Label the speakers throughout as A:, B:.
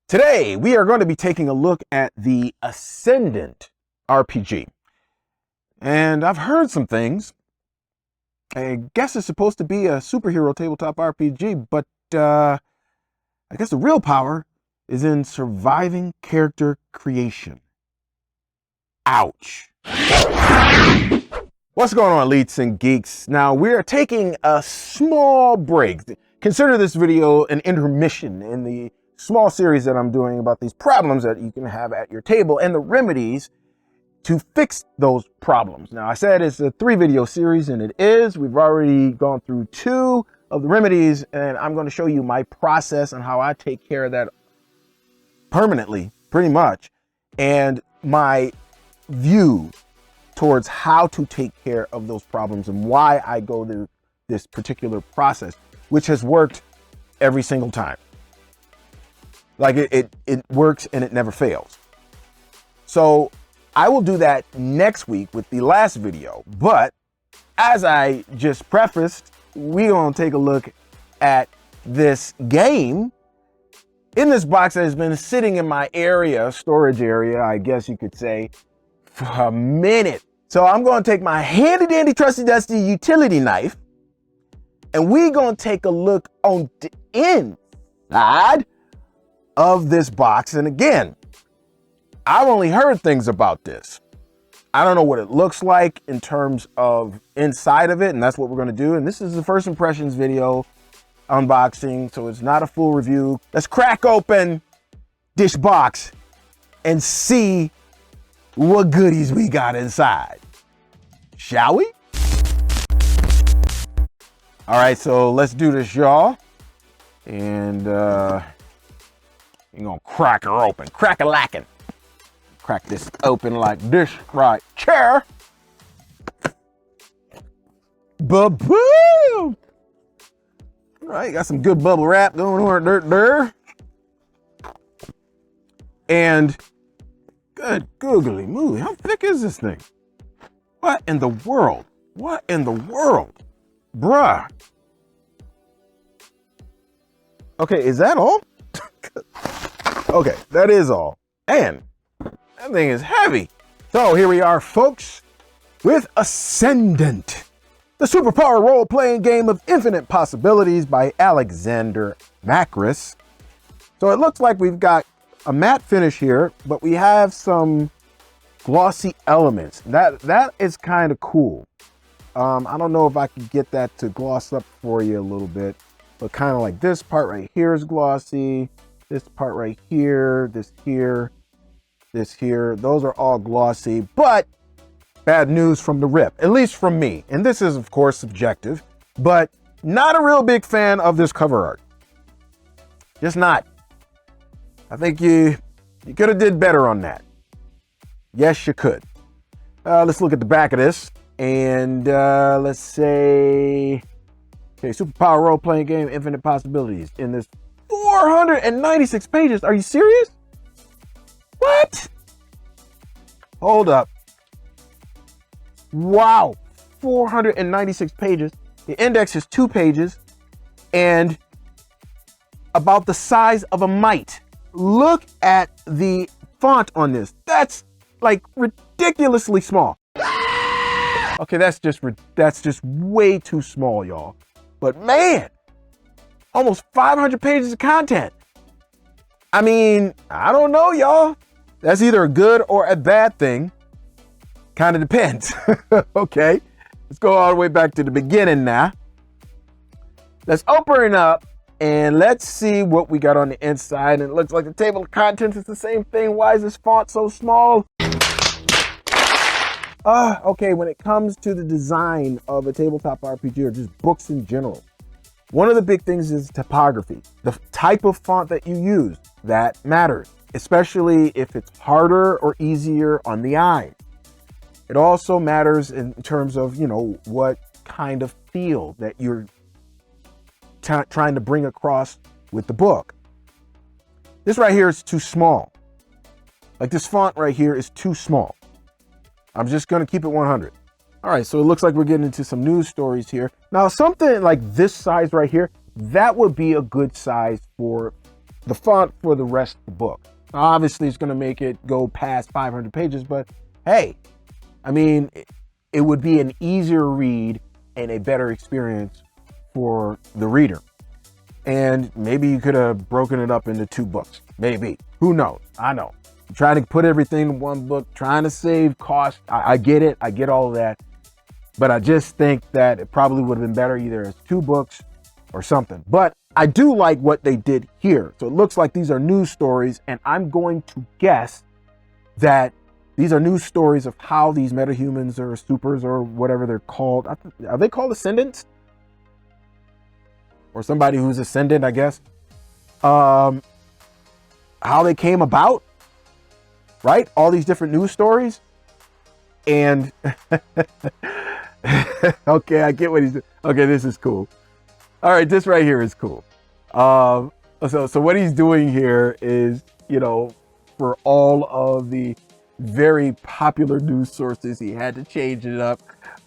A: Today, we are going to be taking a look at the Ascendant RPG. And I've heard some things. I guess it's supposed to be a superhero tabletop RPG, but I guess the real power is in surviving character creation. Ouch. What's going on, Leets and Geeks? Now, we're taking a small break. Consider this video an intermission in the small series that I'm doing about these problems that you can have at your table and the remedies to fix those problems. Now, I said it's a 3-video series, and it is. We've already gone through 2 of the remedies, and I'm going to show you my process and how I take care of that permanently, pretty much, and my view towards how to take care of those problems and why I go through this particular process, which has worked every single time. Like it works and it never fails. So I will do that next week with the last video. But as I just prefaced, we're going to take a look at this game in this box that has been sitting in my area, storage area, I guess you could say, for a minute. So I'm going to take my handy dandy trusty dusty utility knife, and we're going to take a look on the inside of this box. And again, I've only heard things about this. I don't know what it looks like in terms of inside of it, and that's what we're going to do. And this is the first impressions video unboxing, so it's not a full review. Let's crack open this box and see what goodies we got inside, shall we? All right, so let's do this, y'all. And you're gonna crack her open, crack-a-lackin'. Crack this open like this right here. Ba-boom! All right, got some good bubble wrap going on there. And good googly moogly, how thick is this thing? What in the world? What in the world? Bruh. Okay, is that all? Okay, that is all. And that thing is heavy. So here we are, folks, with Ascendant, the superpower role-playing game of infinite possibilities by Alexander Macris. So it looks like we've got a matte finish here, but we have some glossy elements. That is kind of cool. I don't know if I can get that to gloss up for you a little bit, but kind of like this part right here is glossy. This part right here, this here, this here, those are all glossy, but bad news from the rip, at least from me. And this is, of course, subjective, but not a real big fan of this cover art. Just not. I think you could have did better on that. Yes, you could. Let's look at the back of this, and let's say, okay, superpower role-playing game, infinite possibilities. In this 496 pages. Are you serious? What? Hold up. Wow. 496 pages. The index is 2 pages and about the size of a mite. Look at the font on this. That's like ridiculously small. Okay, that's just way too small, y'all. But man, almost 500 pages of content. I mean, I don't know, y'all. That's either a good or a bad thing. Kind of depends. Okay, let's go all the way back to the beginning now. Let's open it up and let's see what we got on the inside. And it looks like the table of contents is the same thing. Why is this font so small? Okay, when it comes to the design of a tabletop RPG or just books in general, one of the big things is typography. The type of font that you use, that matters, especially if it's harder or easier on the eye. It also matters in terms of, you know, what kind of feel that you're trying to bring across with the book. This right here is too small. Like this font right here is too small. I'm just going to keep it 100. All right, so it looks like we're getting into some news stories here. Now, something like this size right here, that would be a good size for the font for the rest of the book. Obviously, it's going to make it go past 500 pages, but hey, I mean, it would be an easier read and a better experience for the reader. And maybe you could have broken it up into 2 books. Maybe. Who knows? I know. I'm trying to put everything in 1 book, trying to save cost. I get it. I get all of that. But I just think that it probably would have been better either as 2 books or something. But I do like what they did here. So it looks like these are news stories, and I'm going to guess that these are news stories of how these metahumans or supers or whatever they're called. Are they called Ascendants? Or somebody who's Ascendant, I guess. How they came about, right? All these different news stories. And okay, I get what he's doing. Okay, this is cool. All right, this right here is cool. So what he's doing here is, you know, for all of the very popular news sources, he had to change it up.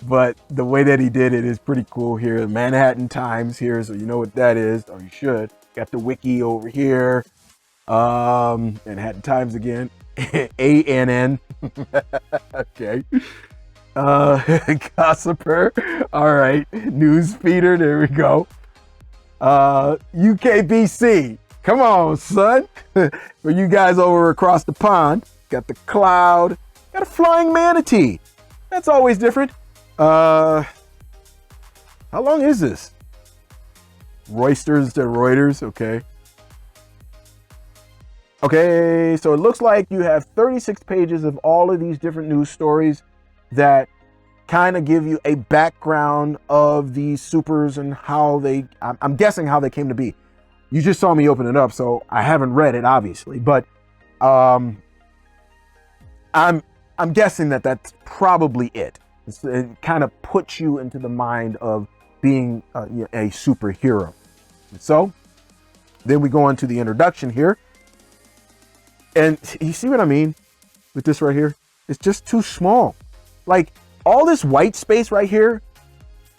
A: But the way that he did it is pretty cool here. Manhattan Times here, so you know what that is, or you should. Got the wiki over here. Manhattan Times again. ANN. Okay. Gossiper. All right. Newsfeeder. There we go. UKBC. Come on, son. For you guys over across the pond. Got the Cloud. Got a flying manatee. That's always different. How long is this? Reuters to Reuters. Okay. Okay, so it looks like you have 36 pages of all of these different news stories that kind of give you a background of these supers and how they, I'm guessing how they came to be. You just saw me open it up, so I haven't read it, obviously, but I'm guessing that that's probably it. It kind of puts you into the mind of being a superhero. So then we go into the introduction here. And you see what I mean with this right here? It's just too small. Like all this white space right here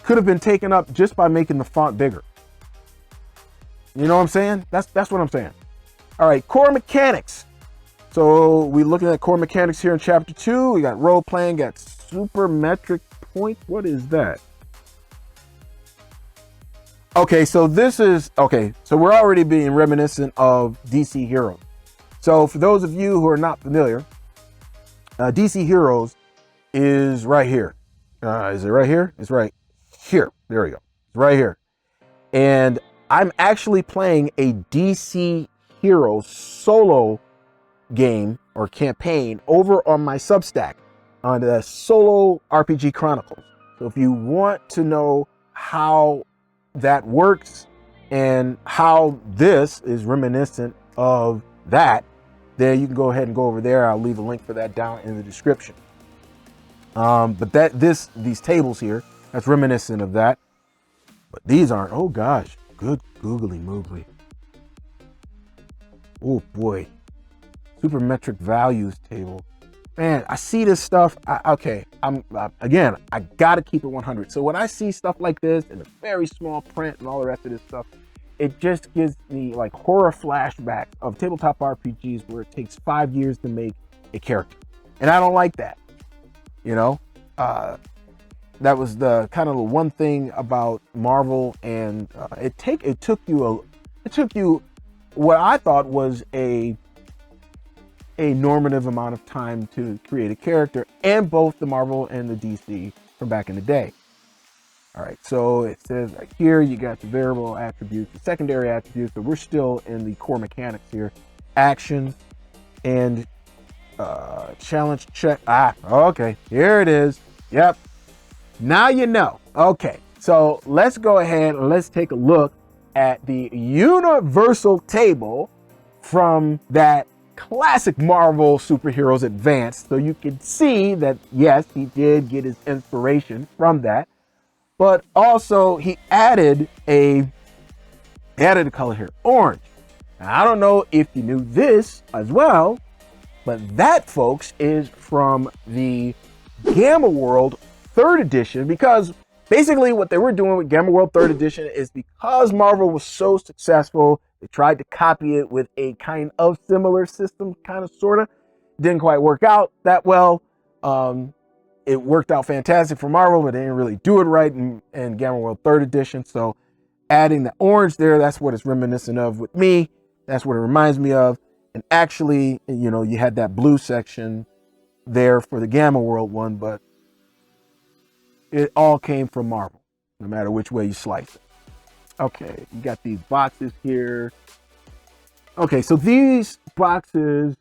A: could have been taken up just by making the font bigger. You know what I'm saying? That's what I'm saying. All right, core mechanics. So we're looking at core mechanics here in chapter 2. We got role playing, got supermetric points. What is that? Okay, so this is, okay, so we're already being reminiscent of DC Heroes. So for those of you who are not familiar, DC Heroes is right here. Is it right here? It's right here. There we go. It's right here. And I'm actually playing a DC Heroes solo game or campaign over on my Substack on the Solo RPG Chronicles. So if you want to know how that works and how this is reminiscent of that, then you can go ahead and go over there. I'll leave a link for that down in the description. But these tables here, that's reminiscent of that. But these aren't. Oh gosh, good googly moogly. Oh boy, supermetric values table. Man, I see this stuff. Again, I gotta keep it 100. So when I see stuff like this in a very small print and all the rest of this stuff, it just gives me like horror flashbacks of tabletop RPGs where it takes 5 years to make a character. And I don't like that. You know, that was the kind of the one thing about Marvel, and it took you what I thought was a normative amount of time to create a character, and both the Marvel and the DC from back in the day. All right, so it says right here, you got the variable attributes, the secondary attributes, but we're still in the core mechanics here. Action and challenge check. Okay, here it is. Yep, now you know. Okay, so let's go ahead and let's take a look at the universal table from that classic Marvel Superheroes Advanced. So you can see that, yes, he did get his inspiration from that. But also he added a color here, orange. Now, I don't know if you knew this as well, but that, folks, is from the Gamma World 3rd edition, because basically what they were doing with Gamma World 3rd edition is because Marvel was so successful, They tried to copy it with a kind of similar system, kind of, sort of. Didn't quite work out that well. It worked out fantastic for Marvel, but they didn't really do it right in Gamma World 3rd edition. So adding the orange there, that's what it's reminiscent of with me. That's what it reminds me of. And actually, you know, you had that blue section there for the Gamma World one, but it all came from Marvel, no matter which way you slice it. Okay, you got these boxes here. Okay, so these boxes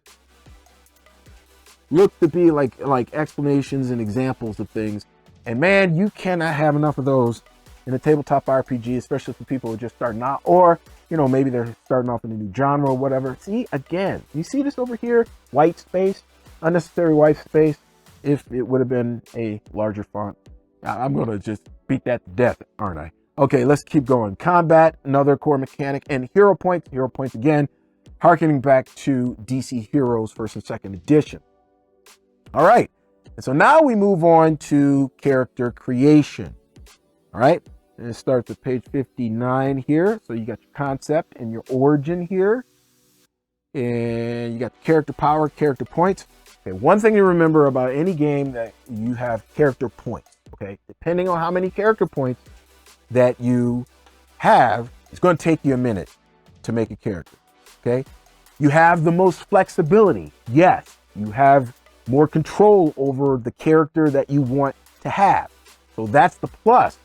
A: look to be like explanations and examples of things. And man, you cannot have enough of those in a tabletop RPG, especially for people who are just starting out, or, you know, maybe they're starting off in a new genre or whatever. See, again, you see this over here? White space, unnecessary white space. If it would have been a larger font. I'm going to just beat that to death, aren't I? Okay, let's keep going. Combat, another core mechanic, and hero points. Hero points again, harkening back to DC Heroes 1st and 2nd edition. All right, and so now we move on to character creation. All right, and it starts at page 59 here. So you got your concept and your origin here. And you got the character power, character points. Okay, one thing to remember about any game that you have character points, okay? Depending on how many character points that you have, it's going to take you a minute to make a character, okay? You have the most flexibility. Yes, you have more control over the character that you want to have. So that's the plus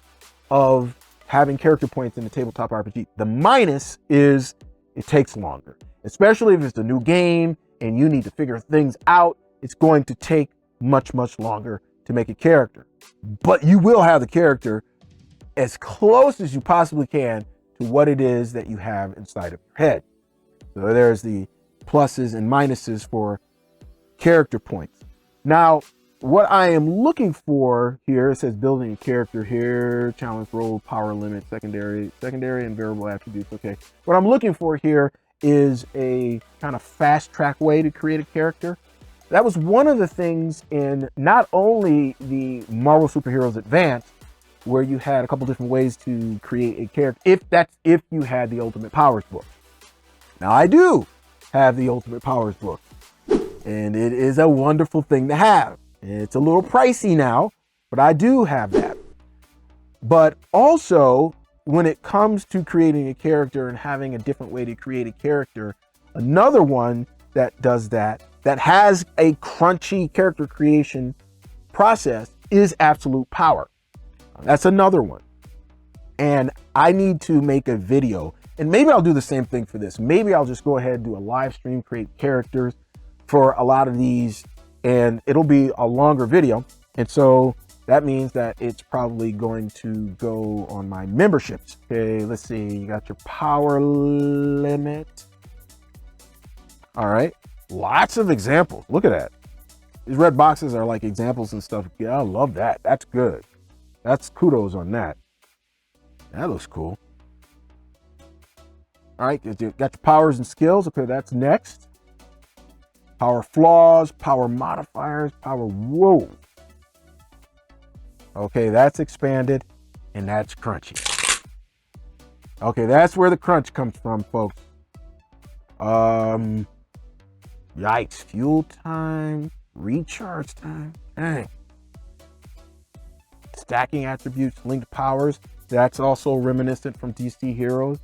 A: of having character points in the tabletop RPG. The minus is it takes longer, especially if it's a new game and you need to figure things out. It's going to take much, much longer to make a character, but you will have the character as close as you possibly can to what it is that you have inside of your head. So there's the pluses and minuses for character points. Now, what I am looking for here, it says building a character here, challenge, role, power limit, secondary and variable attributes. Okay, what I'm looking for here is a kind of fast track way to create a character. That was one of the things in not only the Marvel Superheroes Advance, where you had a couple different ways to create a character, if you had the Ultimate Powers book. Now I do have the Ultimate Powers book, and it is a wonderful thing to have. It's a little pricey now, but I do have that. But also, when it comes to creating a character and having a different way to create a character, another one that does that has a crunchy character creation process is Absolute Power. That's another one. And I need to make a video, and maybe I'll do the same thing for this. Maybe I'll just go ahead and do a live stream, create characters for a lot of these, and it'll be a longer video. And so that means that it's probably going to go on my memberships. Okay, let's see. You got your power limit. All right. Lots of examples. Look at that. These red boxes are like examples and stuff. Yeah, I love that. That's good. That's kudos on that. That looks cool. All right, you got your powers and skills. Okay, that's next. Power flaws, power modifiers, power, whoa. Okay, that's expanded, and that's crunchy. Okay, that's where the crunch comes from, folks. Yikes, fuel time, recharge time, dang. Stacking attributes, linked powers, that's also reminiscent from DC Heroes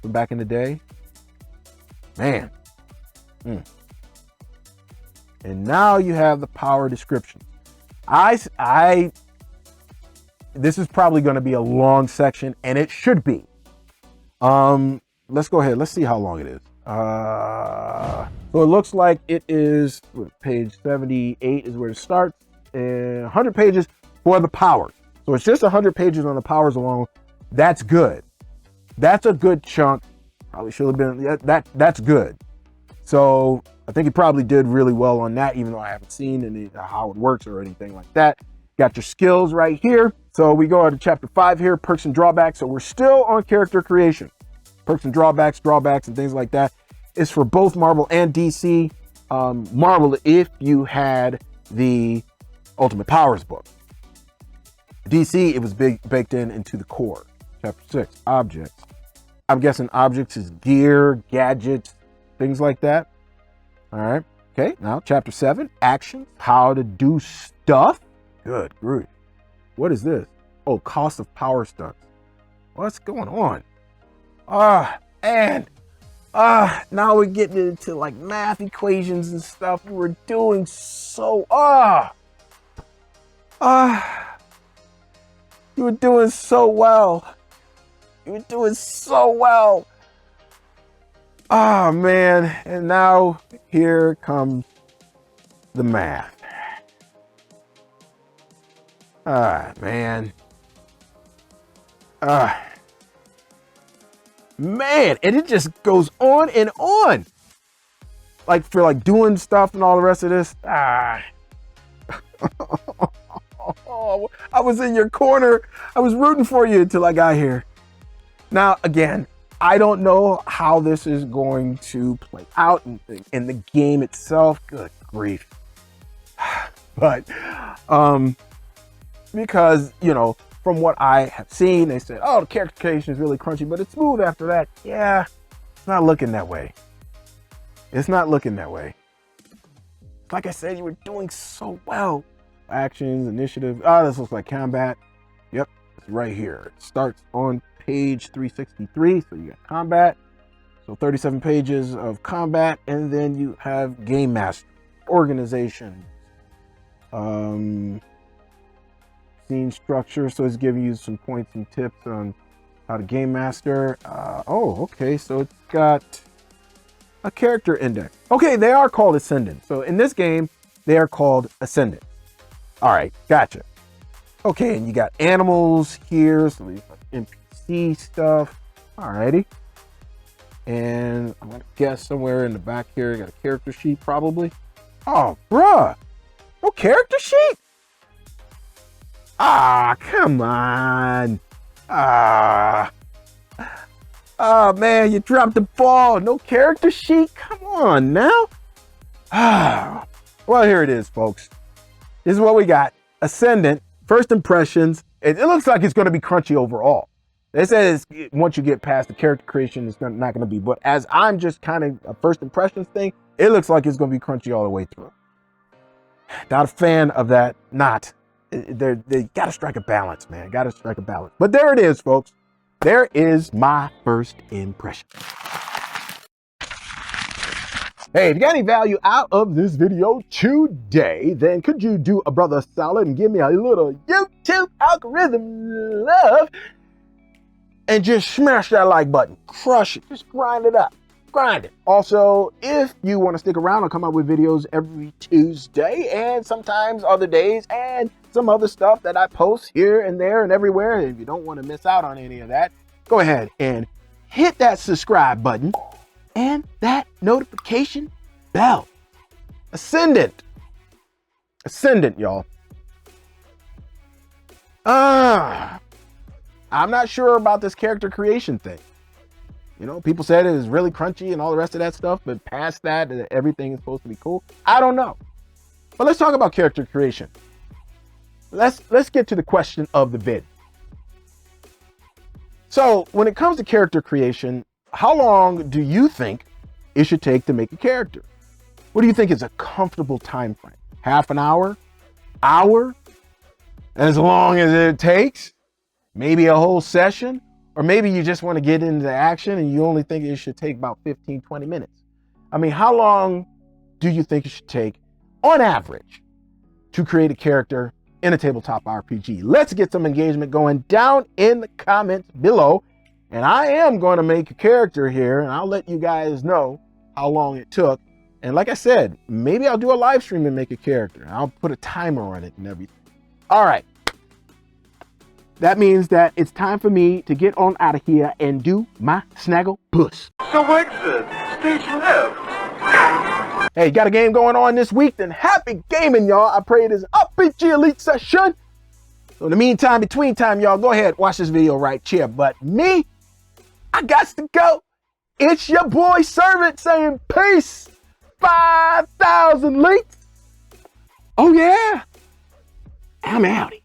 A: from back in the day. Man. And now you have the power description. This is probably going to be a long section, and it should be. Let's go ahead. Let's see how long it is. So it looks like it is page 78 is where it starts, and 100 pages for the powers. So it's just 100 pages on the powers alone. That's good. That's a good chunk. Probably should have been that's good. So I think he probably did really well on that, even though I haven't seen how it works or anything like that. Got your skills right here. So we go on to chapter 5 here, perks and drawbacks. So we're still on character creation. Perks and drawbacks and things like that. It's for both Marvel and DC. Marvel, if you had the Ultimate Powers book. DC, it was baked into the core. Chapter 6, objects. I'm guessing objects is gear, gadgets, things like that. All right. Okay, now chapter 7, actions, how to do stuff. Good grief. What is this? Oh, cost of power stunts. What's going on? Now we're getting into like math equations and stuff. We're doing so, you were doing so well. You were doing so well. Oh man, and now here comes the math. Man. Man, and it just goes on and on. Like for like doing stuff and all the rest of this. I was in your corner. I was rooting for you until I got here. Now, again, I don't know how this is going to play out in the game itself. Good grief. But, because, you know, from what I have seen, they said, oh, the character creation is really crunchy, but it's smooth after that. Yeah, it's not looking that way. It's not looking that way. Like I said, you were doing so well. Actions, initiative. Oh, this looks like combat. Yep, it's right here. It starts on page 363. So you got combat. So 37 pages of combat, and then you have game master, organization, scene structure. So it's giving you some points and tips on how to game master. Oh, okay. So it's got a character index. Okay, they are called Ascendant. So in this game, they are called Ascendant. All right, gotcha. Okay, and you got animals here, so you got NPC stuff. All righty. And I'm gonna guess somewhere in the back here, you got a character sheet probably. Oh, bruh, no character sheet? Ah, come on. Oh man, you dropped the ball. No character sheet? Come on now. Well, here it is, folks. This is what we got. Ascendant, first impressions. It looks like it's going to be crunchy overall. They said once you get past the character creation, it's not going to be. But as I'm just kind of a first impressions thing, it looks like it's going to be crunchy all the way through. Not a fan of that. Not. They got to strike a balance, man. Got to strike a balance. But there it is, folks. There is my first impression. Hey, if you got any value out of this video today, then could you do a brother solid and give me a little YouTube algorithm love and just smash that like button, crush it, just grind it up, grind it. Also, if you want to stick around, I'll come out with videos every Tuesday and sometimes other days and some other stuff that I post here and there and everywhere. If you don't want to miss out on any of that, go ahead and hit that subscribe button and that notification bell. Ascendant, y'all. I'm not sure about this character creation thing. You know, people said it is really crunchy and all the rest of that stuff, but past that, everything is supposed to be cool. I don't know. But let's talk about character creation. Let's get to the question of the vid. So when it comes to character creation, how long do you think it should take to make a character? What do you think is a comfortable time frame? Half an hour? Hour? As long as it takes? Maybe a whole session? Or maybe you just want to get into action and you only think it should take about 15, 20 minutes. I mean, how long do you think it should take, on average, to create a character in a tabletop RPG? Let's get some engagement going down in the comments below. And I am going to make a character here, and I'll let you guys know how long it took. And like I said, maybe I'll do a live stream and make a character. I'll put a timer on it and everything. All right. That means that it's time for me to get on out of here and do my snaggle puss.
B: So exit, stage left.
A: Hey, got a game going on this week? Then happy gaming, y'all. I pray it is an RPG Elite session. So in the meantime, between time, y'all, go ahead, watch this video right here. But me, I got to go. It's your boy Servant saying peace. 5,000 Leet. Oh yeah, I'm outie.